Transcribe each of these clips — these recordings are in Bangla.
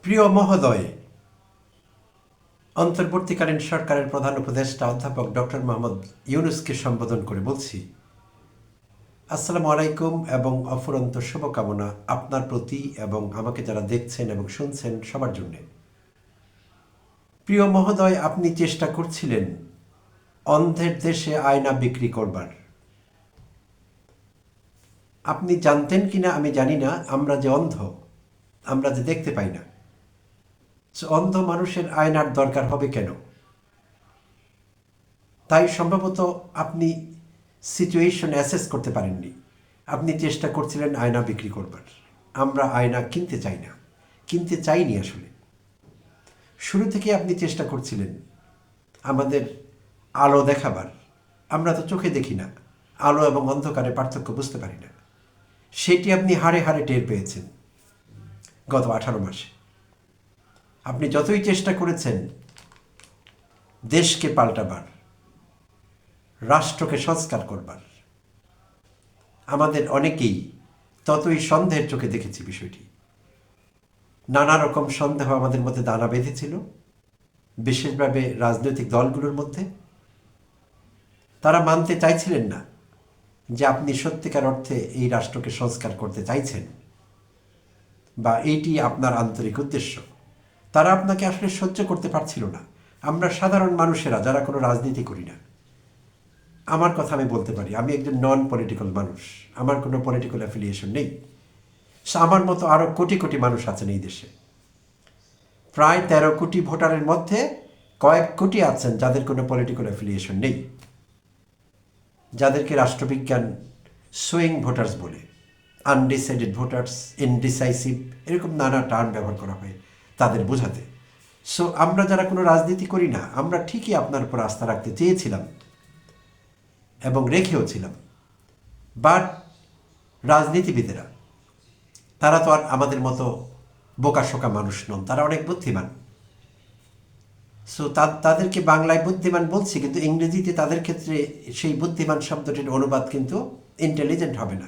প্রিয় মহোদয়, অন্তর্বর্তীকালীন সরকারের প্রধান উপদেষ্টা অধ্যাপক ডক্টর মোহাম্মদ ইউনূসকে সম্বোধন করে বলছি, আসসালামু আলাইকুম এবং অফুরন্ত শুভকামনা আপনার প্রতি এবং আমাকে যারা দেখছেন এবং শুনছেন সবার জন্য। প্রিয় মহোদয়, আপনি চেষ্টা করছিলেন অন্ধের দেশে আয়না বিক্রি করবার। আপনি জানতেন কিনা আমি জানি না, আমরা যে অন্ধ, আমরা যে দেখতে পাই না, অন্ধ মানুষের আয়নার দরকার হবে কেন? তাই সম্ভবত আপনি সিচুয়েশন অ্যাসেস করতে পারেননি। আপনি চেষ্টা করছিলেন আয়না বিক্রি করবার। আমরা আয়না কিনতে চাই না, কিনতে চাইনি আসলে। শুরু থেকে আপনি চেষ্টা করছিলেন আমাদের আলো দেখাবার। আমরা তো চোখে দেখি না, আলো এবং অন্ধকারে পার্থক্য বুঝতে পারি না। সেটি আপনি হাড়ে হাড়ে টের পেয়েছেন গত 18 মাসে। আপনি যতই চেষ্টা করেছেন দেশকে পাল্টাবার, রাষ্ট্রকে সংস্কার করবার, আমাদের অনেকেই ততই সন্দেহের চোখে দেখেছি বিষয়টি। নানা রকম সন্দেহ আমাদের মধ্যে দানা বেঁধেছিল, বিশেষভাবে রাজনৈতিক দলগুলোর মধ্যে। তারা মানতে চাইছিলেন না যে আপনি সত্যিকার অর্থে এই রাষ্ট্রকে সংস্কার করতে চাইছেন বা এইটি আপনার আন্তরিক উদ্দেশ্য। তারা আপনাকে আসলে সহ্য করতে পারছিল না। আমরা সাধারণ মানুষেরা যারা কোনো রাজনীতি করি না, আমার কথা আমি বলতে পারি, আমি একজন নন পলিটিক্যাল মানুষ, আমার কোনো পলিটিক্যাল অ্যাফিলিয়েশন নেই। আমার মতো আরও কোটি কোটি মানুষ আছেন এই দেশে। প্রায় 13 কোটি ভোটারের মধ্যে কয়েক কোটি আছেন যাদের কোনো পলিটিক্যাল অ্যাফিলিয়েশন নেই, যাদেরকে রাষ্ট্রবিজ্ঞান সুইং ভোটার্স বলে, আনডিসাইডেড ভোটার্স, ইনডিসাইসিভ, এরকম নানা টার্ম ব্যবহার করা হয় তাদের বোঝাতে। সো আমরা যারা কোনো রাজনীতি করি না, আমরা ঠিকই আপনার উপর আস্থা রাখতে চেয়েছিলাম এবং রেখেও ছিলাম। বাট রাজনীতিবিদেরা, তারা তো আর আমাদের মতো বোকাশোকা মানুষ নন, তারা অনেক বুদ্ধিমান। সো তাদেরকে বাংলায় বুদ্ধিমান বলছি, কিন্তু ইংরেজিতে তাদের ক্ষেত্রে সেই বুদ্ধিমান শব্দটির অনুবাদ কিন্তু ইন্টেলিজেন্ট হবে না,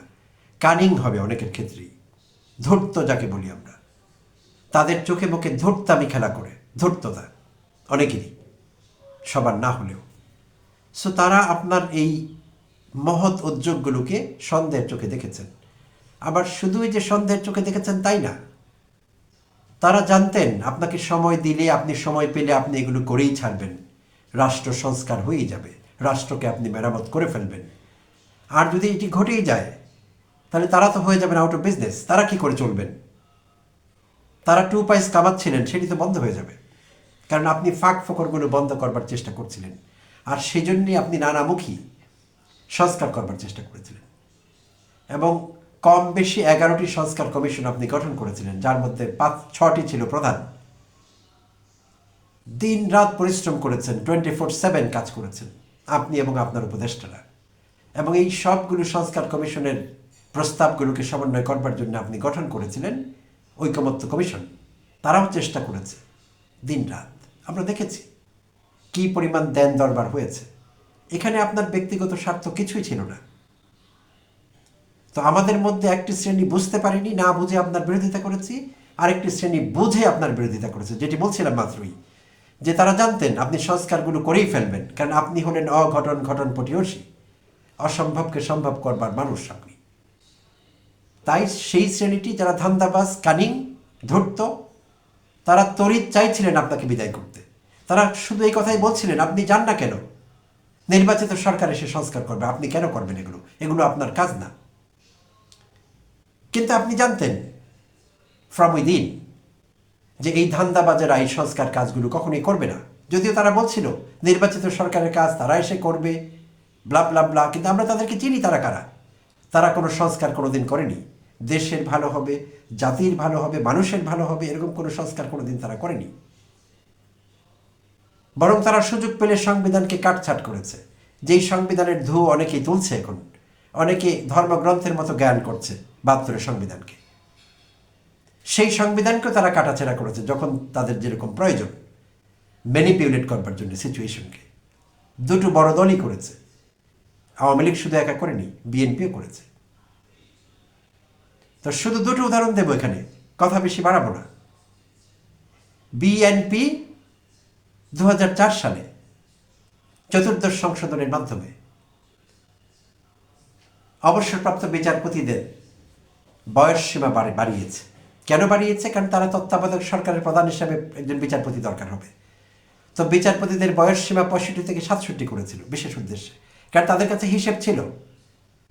কানিং হবে অনেকের ক্ষেত্রেই। ধূর্ত যাকে বলি আমরা, তাদের চোখে মুখে ধূর্তামি খেলা করে, ধূর্ততা অনেকেরই, সবার না হলেও। সো তারা আপনার এই মহৎ উদ্যোগগুলোকে সন্দেহের চোখে দেখেছেন। আবার শুধুই যে সন্দেহের চোখে দেখেছেন তাই না, তারা জানতেন আপনাকে সময় দিলে, আপনি সময় পেলে আপনি এগুলো করেই ছাড়বেন, রাষ্ট্র সংস্কার হয়েই যাবে, রাষ্ট্রকে আপনি মেরামত করে ফেলবেন। আর যদি এটি ঘটেই যায়, তাহলে তারা তো হয়ে যাবেন আউট অফ বিজনেস। তারা কি করে চলবেন? তারা 2 পয়সা কামাচ্ছিলেন, সেটি তো বন্ধ হয়ে যাবে, কারণ আপনি ফাঁক ফোকরগুলো বন্ধ করবার চেষ্টা করছিলেন। আর সেই জন্যই আপনি নানামুখী সংস্কার করবার চেষ্টা করেছিলেন এবং কম বেশি 11টি সংস্কার কমিশন আপনি গঠন করেছিলেন, যার মধ্যে 6টি ছিল প্রধান। দিন রাত পরিশ্রম করেছেন, 24/7 কাজ করেছেন আপনি এবং আপনার উপদেষ্টারা। এবং এই সবগুলো সংস্কার কমিশনের প্রস্তাবগুলোকে সমন্বয় করবার জন্য আপনি গঠন করেছিলেন ঐকমত্য কমিশন। তারাও চেষ্টা করেছে দিন রাত, আমরা দেখেছি কী পরিমাণ দেন দরবার হয়েছে। এখানে আপনার ব্যক্তিগত স্বার্থ কিছুই ছিল না। তো আমাদের মধ্যে একটি শ্রেণী বুঝতে পারেনি, না বুঝে আপনার বিরোধিতা করেছি, আরেকটি শ্রেণী বুঝে আপনার বিরোধিতা করেছে, যেটি বলছিলাম মাত্রই, যে তারা জানতেন আপনি সংস্কারগুলো করেই ফেলবেন, কারণ আপনি হলেন অঘটন ঘটনপটীয়সী, অসম্ভবকে সম্ভব করবার মানুষ আপনি। তাই সেই শ্রেণীটি যারা ধান্দাবাজ, কানিং, ধূর্ত, তারা তড়িৎ চাইছিলেন আপনাকে বিদায় করতে। তারা শুধু এই কথাই বলছিলেন, আপনি যান না কেন, নির্বাচিত সরকার এসে সংস্কার করবে, আপনি কেন করবেন এগুলো, এগুলো আপনার কাজ না। কিন্তু আপনি জানতেন ফ্রম উইদিন যে এই ধান্দাবাজেরা এই সংস্কার কাজগুলো কখনোই করবে না। যদিও তারা বলছিল নির্বাচিত সরকারের কাজ তারা এসে করবে, ব্লা ব্লা ব্লা, কিন্তু আমরা তাদেরকে চিনি তারা কারা। তারা কোনো সংস্কার কোনোদিন করেনি। দেশের ভালো হবে, জাতির ভালো হবে, মানুষের ভালো হবে, এরকম কোনো সংস্কার কোনোদিন তারা করেনি। বরং তারা সুযোগ পেলে সংবিধানকে কাটছাট করেছে। যেই সংবিধানের ধুয়ো অনেকেই তুলছে এখন, অনেকে ধর্মগ্রন্থের মতো জ্ঞান করছে 72 সংবিধানকে। সেই সংবিধানকেও তারা কাটাছেড়া করেছে যখন তাদের যেরকম প্রয়োজন, ম্যানিপুলেট করবার জন্য সিচুয়েশনকে। দুটো বড় দলই করেছে, আওয়ামী লীগ শুধু একা করেনি, বিএনপিও করেছে। তো শুধু দুটো উদাহরণ দেবো এখানে, কথা বেশি বাড়াবো না। বিএনপি 2004 সালে চতুর্দশ সংশোধনের মাধ্যমে অবসরপ্রাপ্ত বিচারপতিদের বয়স সীমা বাড়িয়েছে। কেন বাড়িয়েছে? কারণ তারা তত্ত্বাবধায়ক সরকারের প্রধান হিসাবে একজন বিচারপতি দরকার হবে। তো বিচারপতিদের বয়স সীমা 65 থেকে 67 করেছিল বিশেষ উদ্দেশ্যে। কারণ তাদের কাছে হিসেব ছিল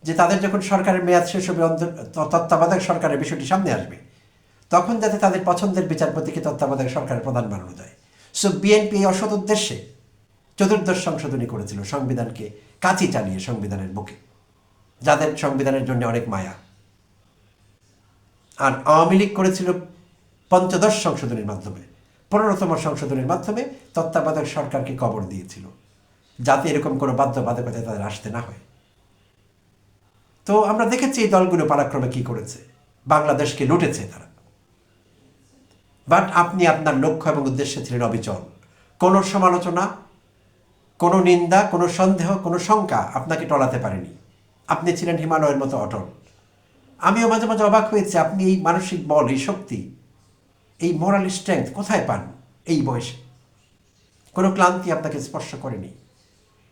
যে তাদের যখন সরকারের মেয়াদ শেষ হবে, তত্ত্বাবধায়ক সরকারের বিষয়টি সামনে আসবে, তখন যাতে তাদের পছন্দের বিচারপতিকে তত্ত্বাবধায়ক সরকারের প্রধান বানানো যায়। সো বিএনপি অসৎ উদ্দেশ্যে চতুর্দশ সংশোধনী করেছিল, সংবিধানকে কাঁচি চালিয়ে সংবিধানের বুকে, যাদের সংবিধানের জন্য অনেক মায়া। আর আওয়ামী লীগ করেছিল পঞ্চদশ সংশোধনীর মাধ্যমে, 15তম সংশোধনীর মাধ্যমে তত্ত্বাবধায়ক সরকারকে কবর দিয়েছিল, যাতে এরকম কোনো বাধ্যবাধকতায় তাদের আসতে না হয়। তো আমরা দেখেছি এই দলগুলো পালাক্রমে কি করেছে, বাংলাদেশকে লুটেছে তারা। বাট আপনি আপনার লক্ষ্য এবং উদ্দেশ্যে ছিলেন অবিচল। কোনো সমালোচনা, কোনো নিন্দা, কোনো সন্দেহ, কোনো শঙ্কা আপনাকে টলাতে পারেনি। আপনি ছিলেন হিমালয়ের মতো অটল। আমিও মাঝে মাঝে অবাক হয়েছি, আপনি এই মানসিক বল, এই শক্তি, এই মোরাল স্ট্রেংথ কোথায় পান এই বয়সে? কোনো ক্লান্তি আপনাকে স্পর্শ করেনি।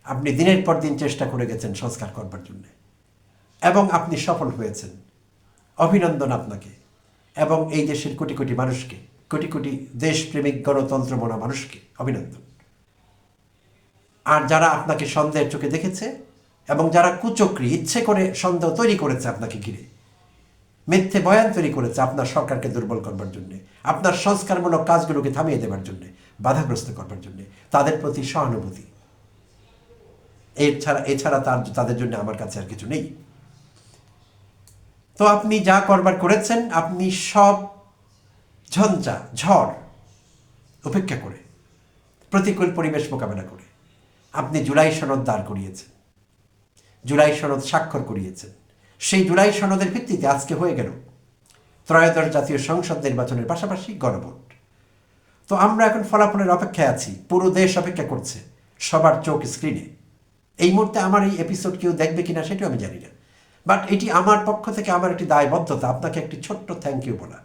আপনি দিনের পর দিন চেষ্টা করে গেছেন সংস্কার করবার জন্য, এবং আপনি সফল হয়েছেন। অভিনন্দন আপনাকে এবং এই দেশের কোটি কোটি মানুষকে, কোটি কোটি দেশপ্রেমিক গণতন্ত্র মনা মানুষকে অভিনন্দন। আর যারা আপনাকে সন্দেহের চোখে দেখেছে এবং যারা কুচক্রী ইচ্ছে করে সন্দেহ তৈরি করেছে আপনাকে ঘিরে, মিথ্যে বয়ান তৈরি করেছে আপনার সরকারকে দুর্বল করবার জন্য, আপনার সংস্কারমূলক কাজগুলোকে থামিয়ে দেবার জন্য, বাধাগ্রস্ত করবার জন্য, তাদের প্রতি সহানুভূতি। এছাড়া তাদের জন্য আমার কাছে আর কিছু নেই। তো আপনি যা করবার করেছেন, আপনি সব ঝড় উপেক্ষা করে, প্রতিকূল পরিবেশ মোকাবেলা করে আপনি জুলাই সনদ দাঁড় করিয়েছেন, জুলাই সনদ স্বাক্ষর করিয়েছেন। সেই জুলাই সনদের ভিত্তিতে আজকে হয়ে গেল ত্রয়োদশ জাতীয় সংসদ নির্বাচনের পাশাপাশি গণভোট। তো আমরা এখন ফলাফলের অপেক্ষায় আছি, পুরো দেশ অপেক্ষা করছে, সবার চোখ স্ক্রিনে। এই মুহূর্তে আমার এই এপিসোড কেউ দেখবে কিনা সেটাও আমি জানি না, বাট এটি আমার পক্ষ থেকে আমার একটি দায়বদ্ধতা আপনাকে একটি ছোট্ট থ্যাংক ইউ বলা।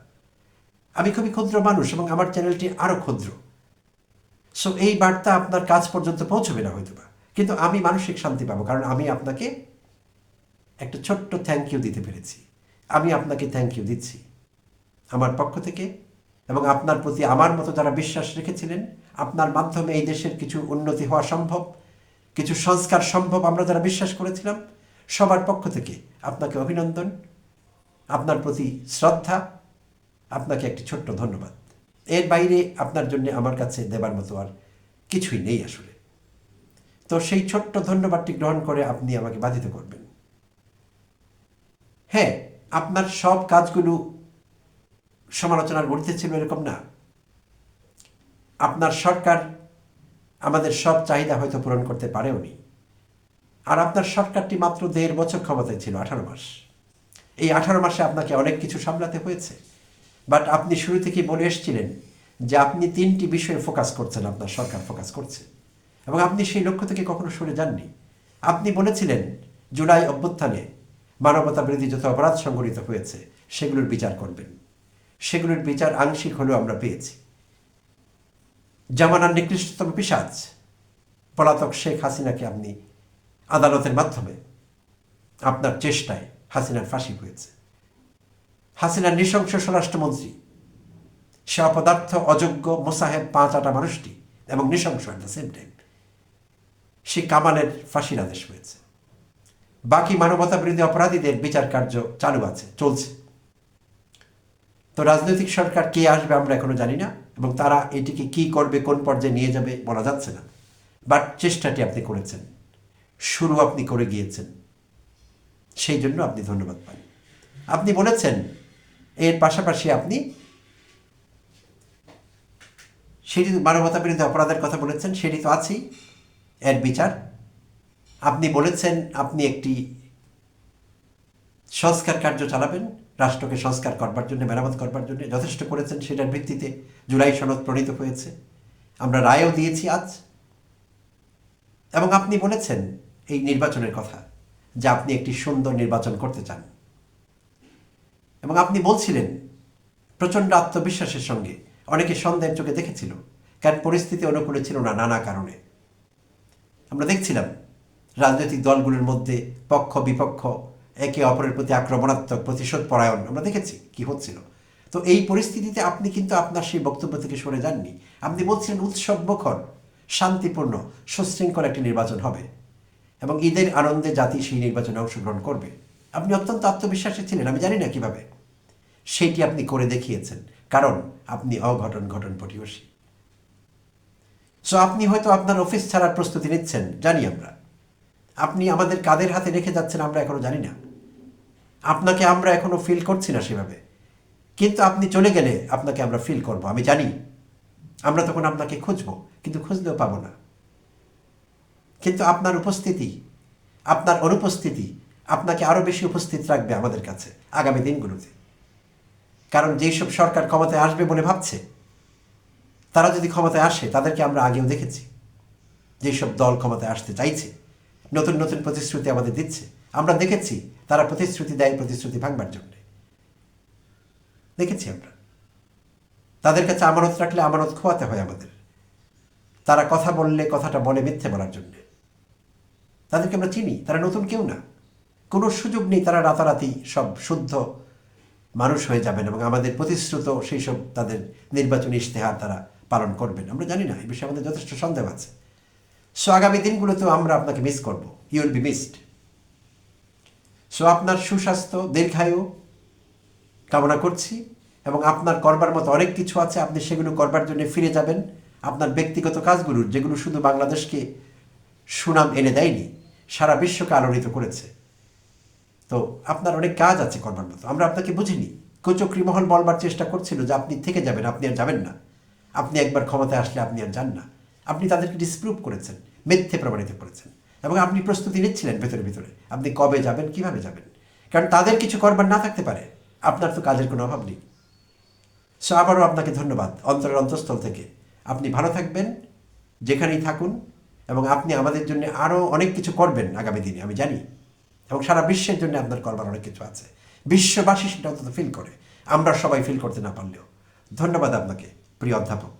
আমি খুবই ক্ষুদ্র মানুষ এবং আমার চ্যানেলটি আরও ক্ষুদ্র। সো এই বার্তা আপনার কাছ পর্যন্ত পৌঁছবে না হয়তো বা, কিন্তু আমি মানসিক শান্তি পাবো, কারণ আমি আপনাকে একটা ছোট্ট থ্যাংক ইউ দিতে পেরেছি। আমি আপনাকে থ্যাংক ইউ দিচ্ছি আমার পক্ষ থেকে, এবং আপনার প্রতি আমার মতো যারা বিশ্বাস রেখেছিলেন, আপনার মাধ্যমে এই দেশের কিছু উন্নতি হওয়া সম্ভব, কিছু সংস্কার সম্ভব, আমরা যারা বিশ্বাস করেছিলাম, সবার পক্ষ থেকে আপনাকে অভিনন্দন, আপনার প্রতি শ্রদ্ধা, আপনাকে একটি ছোট্ট ধন্যবাদ। এর বাইরে আপনার জন্য আমার কাছে দেবার মতো আর কিছুই নেই আসলে। তো সেই ছোট্ট ধন্যবাদটি গ্রহণ করে আপনি আমাকে বাধিত করবেন। হ্যাঁ, আপনার সব কাজগুলো সমালোচনার ঊর্ধ্বে ছিল এরকম না। আপনার সরকার আমাদের সব চাহিদা হয়তো পূরণ করতে পারেও নি। আর আপনার সরকারটি মাত্র 1.5 বছর ক্ষমতায় ছিল, 18 মাস। এই 18 মাসে আপনাকে অনেক কিছু সামলাতে হয়েছে। বাট আপনি শুরু থেকেই বলে এসেছিলেন যে আপনি 3টি বিষয়ে ফোকাস করছেন, আপনার সরকার ফোকাস করছে, এবং আপনি সেই লক্ষ্য থেকে কখনো সরে যাননি। আপনি বলেছিলেন জুলাই অভ্যুত্থানে মানবতা বিরোধী যত অপরাধ সংঘটিত হয়েছে সেগুলোর বিচার করবেন। সেগুলোর বিচার আংশিক হলেও আমরা পেয়েছি। জামানার নিকৃষ্টতম পিশাচ পলাতক শেখ হাসিনাকে আপনি আদালতের মাধ্যমে, আপনার চেষ্টায় হাসিনার ফাঁসি হয়েছে। হাসিনার নৃশংস স্বরাষ্ট্রমন্ত্রী, সে অপদার্থ অযোগ্য মোসাহেব 5 মানুষটি এবং নৃশংস অ্যাট দ্য সেম টাইম, সে কামালের ফাঁসির আদেশ হয়েছে। বাকি মানবতা বিরোধী অপরাধীদের বিচার কার্য চালু আছে, চলছে। তো রাজনৈতিক সরকার কে আসবে আমরা এখনো জানি না, এবং তারা এটিকে কি করবে, কোন পর্যায়ে নিয়ে যাবে বলা যাচ্ছে না। বাট চেষ্টাটি আপনি করেছেন, শুরু আপনি করে গিয়েছেন, সেই জন্য আপনি ধন্যবাদ পান। আপনি বলেছেন এর পাশাপাশি আপনি সেটি মানবতা বিরোধী অপরাধের কথা বলেছেন, সেটি তো আছেই, এর বিচার। আপনি বলেছেন আপনি একটি সংস্কার কার্য চালাবেন, রাষ্ট্রকে সংস্কার করবার জন্য, মেরামত করবার জন্য যথেষ্ট করেছেন। সেটার ভিত্তিতে জুলাই সনদ প্রণীত হয়েছে, আমরা রায়ও দিয়েছি আজ। এবং আপনি বলেছেন এই নির্বাচনের কথা, যে আপনি একটি সুন্দর নির্বাচন করতে চান, এবং আপনি বলছিলেন প্রচণ্ড আত্মবিশ্বাসের সঙ্গে অনেকে সন্দেহের চোখে দেখেছিল, কারণ পরিস্থিতি অনুকূলে ছিল না নানা কারণে। আমরা দেখছিলাম রাজনৈতিক দলগুলোর মধ্যে পক্ষ বিপক্ষ, একে অপরের প্রতি আক্রমণাত্মক, প্রতিশোধ পরায়ণ, আমরা দেখেছি কি হচ্ছিল। তো এই পরিস্থিতিতে আপনি কিন্তু আপনার সেই বক্তব্য থেকে সরে যাননি। আপনি বলছিলেন উৎসবমুখর, শান্তিপূর্ণ, সুশৃঙ্খল একটি নির্বাচন হবে এবং ঈদের আনন্দে জাতি সেই নির্বাচনে অংশগ্রহণ করবে। আপনি অত্যন্ত আত্মবিশ্বাসী ছিলেন, আমি জানি না কিভাবে সেইটি আপনি করে দেখিয়েছেন, কারণ আপনি অঘটন ঘটন পটিয়সী। সো আপনি হয়তো আপনার অফিস ছাড়ার প্রস্তুতি নিচ্ছেন, জানি আমরা। আপনি আমাদের কাদের হাতে রেখে যাচ্ছেন আমরা এখনো জানি না, আপনাকে আমরা এখনো ফিল করছি না সেভাবে, কিন্তু আপনি চলে গেলে আপনাকে আমরা ফিল করব, আমি জানি। আমরা তখন আপনাকে খুঁজবো, কিন্তু খুঁজলেও পাবো না। কিন্তু আপনার উপস্থিতি, আপনার অনুপস্থিতি আপনাকে আরো বেশি উপস্থিত রাখবে আমাদের কাছে আগামী দিনগুলোতে। কারণ যেই সব সরকার ক্ষমতায় আসবে বলে ভাবছে, তারা যদি ক্ষমতায় আসে, তাদেরকে আমরা আগেও দেখেছি। যেসব দল ক্ষমতায় আসতে চাইছে, নতুন নতুন প্রতিশ্রুতি আমাদের দিচ্ছে, আমরা দেখেছি তারা প্রতিশ্রুতি দেয় প্রতিশ্রুতি ভাঙবার জন্য। দেখেছি আমরা তাদের কাছে আমানত রাখলে আমানত খোয়াতে হয় আমাদের। তারা কথা বললে কথাটা বলে মিথ্যে বলার জন্য। তাদেরকে আমরা চিনি, তারা নতুন কেউ না, কোনো সুযোগ নেই তারা রাতারাতি সব শুদ্ধ মানুষ হয়ে যাবেন এবং আমাদের প্রতিশ্রুত সেই সব তাদের নির্বাচনী ইশতেহার তারা পালন করবেন। আমরা জানি না, এই বিষয়ে আমাদের যথেষ্ট সন্দেহ আছে। সো আগামী দিনগুলোতেও আমরা আপনাকে মিস করব, you will be missed. So আপনার সুস্বাস্থ্য, দীর্ঘায়ু কামনা করছি এবং আপনার করবার মতো অনেক কিছু আছে, আপনি সেগুলো করবার জন্য ফিরে যাবেন আপনার ব্যক্তিগত কাজগুলোর, যেগুলো শুধু বাংলাদেশকে সুনাম এনে দেয়নি, সারা বিশ্বকে আলোড়িত করেছে। তো আপনার অনেক কাজ আছে করবার মতো, আমরা আপনাকে বুঝিনি। কুচক্রী মহল বলবার চেষ্টা করছিল যে আপনি থেকে যাবেন, আপনি আর যাবেন না, আপনি একবার ক্ষমতায় আসলে আপনি আর যান না। আপনি তাদেরকে ডিসপ্রুভ করেছেন, মিথ্যে প্রমাণিত করেছেন এবং আপনি প্রস্তুতি নিচ্ছিলেন ভেতরে ভিতরে আপনি কবে যাবেন, কিভাবে যাবেন। কারণ তাদের কিছু করবার না থাকতে পারে, আপনার তো কাজের কোনো অভাব নেই। সো আবারও আপনাকে ধন্যবাদ অন্তরের অন্তঃস্থল থেকে। আপনি ভালো থাকবেন, যেখানেই থাকুন, এবং আপনি আমাদের জন্য আরও অনেক কিছু করবেন আগামী দিনে, আমি জানি। এবং সারা বিশ্বের জন্য আপনার করবার অনেক কিছু আছে, বিশ্ববাসী সেটা অন্তত ফিল করে, আমরা সবাই ফিল করতে না পারলেও। ধন্যবাদ আপনাকে প্রিয় অধ্যাপক।